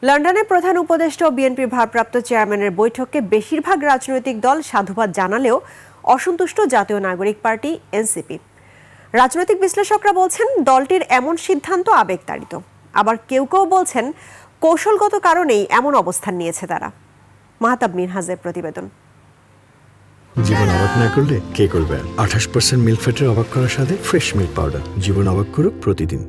লন্ডনে প্রধান উপদেষ্টা ও বিএনপির ভারপ্রাপ্ত চেয়ারম্যানের বৈঠকে বেশিরভাগ রাজনৈতিক দল সাধুবাদ জানালেও অসন্তুষ্ট জাতীয় নাগরিক পার্টি এনসিপি। রাজনৈতিক বিশ্লেষকরা বলছেন দলটির এমন সিদ্ধান্ত আবেগতাড়িত, আবার কেউ কেউ বলছেন কৌশলগত কারণেই এমন অবস্থান নিয়েছে তারা। মাহতাব মিনহাজের প্রতিবেদন। জীবন অবাক না করলে কে করবে? 28% মিল্ক ফ্যাটের অবাক করার সাথে ফ্রেশ মিল্ক পাউডার। জীবন অবাক করুক প্রতিদিন।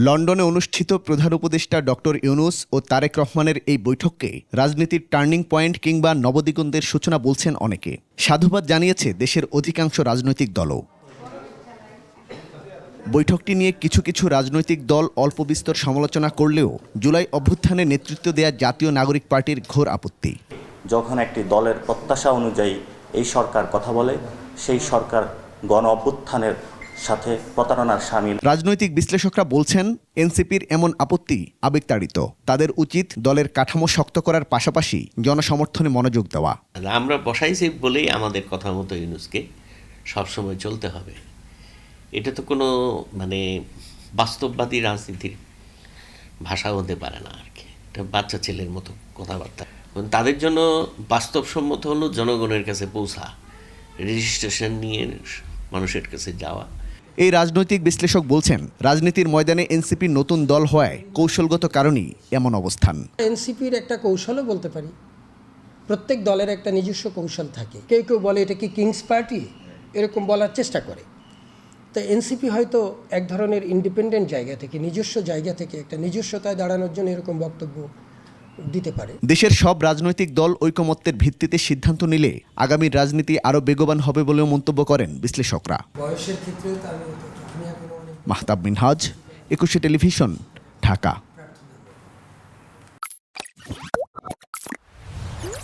লন্ডনে অনুষ্ঠিত প্রধান উপদেষ্টা ডক্টর ইউনূস ও তারেক রহমানের এই বৈঠককে রাজনীতির টার্নিং পয়েন্ট কিংবা নবদিগন্তের সূচনা বলছেন অনেকে। সাধুবাদ জানিয়েছে দেশের অধিকাংশ রাজনৈতিক দলও। বৈঠকটি নিয়ে কিছু কিছু রাজনৈতিক দল অল্প বিস্তর সমালোচনা করলেও জুলাই অভ্যুত্থানে নেতৃত্ব দেয়া জাতীয় নাগরিক পার্টির ঘোর আপত্তি। যখন একটি দলের প্রত্যাশা অনুযায়ী এই সরকার কথা বলে, সেই সরকার গণ অভ্যুত্থানের সাথে প্রতারণার শামিল। রাজনৈতিক বিশ্লেষকরা বলছেন এনসিপির এমন আপত্তি আবেগতাড়িত। তাদের উচিত দলের কাঠামো শক্ত করার পাশাপাশি জনসমর্থনে মনোযোগ দেওয়া। আমরা বসাইছি বলেই আমাদের কথা মতো ইউনূসকে সবসময় চলতে হবে। এটা তো কোনো বাস্তববাদী রাজনীতির ভাষা হতে পারে না আর কি। এটা বাচ্চা ছেলের মতো কথাবার্তা। তাদের জন্য বাস্তবসম্মত হলো জনগণের কাছে পৌঁছা, রেজিস্ট্রেশন নিয়ে মানুষের কাছে যাওয়া। এই রাজনৈতিক বিশ্লেষক বলছেন রাজনীতির ময়দানে এনসিপি নতুন দল হওয়ায় কৌশলগত কারণেই এমন অবস্থান। এনসিপির একটা কৌশলও বলতে পারি। প্রত্যেক দলের একটা নিজস্ব কৌশল থাকে। কেউ কেউ বলে এটা কি কিংস পার্টি, এরকম বলার চেষ্টা করে। তো এনসিপি হয়তো এক ধরনের ইন্ডিপেন্ডেন্ট জায়গা থেকে, নিজস্ব জায়গা থেকে একটা নিজস্বতায় দাঁড়ানোর জন্য এরকম বক্তব্য দিতে পারে। দেশের সব রাজনৈতিক দল ঐকমত্যের ভিত্তিতে সিদ্ধান্ত নিলে আগামী রাজনীতি আরও বেগবান হবে বলেও মন্তব্য করেন বিশ্লেষকরা। বয়সের ক্ষেত্রে মাহতাব মিনহাজ, 21 টেলিভিশন, ঢাকা।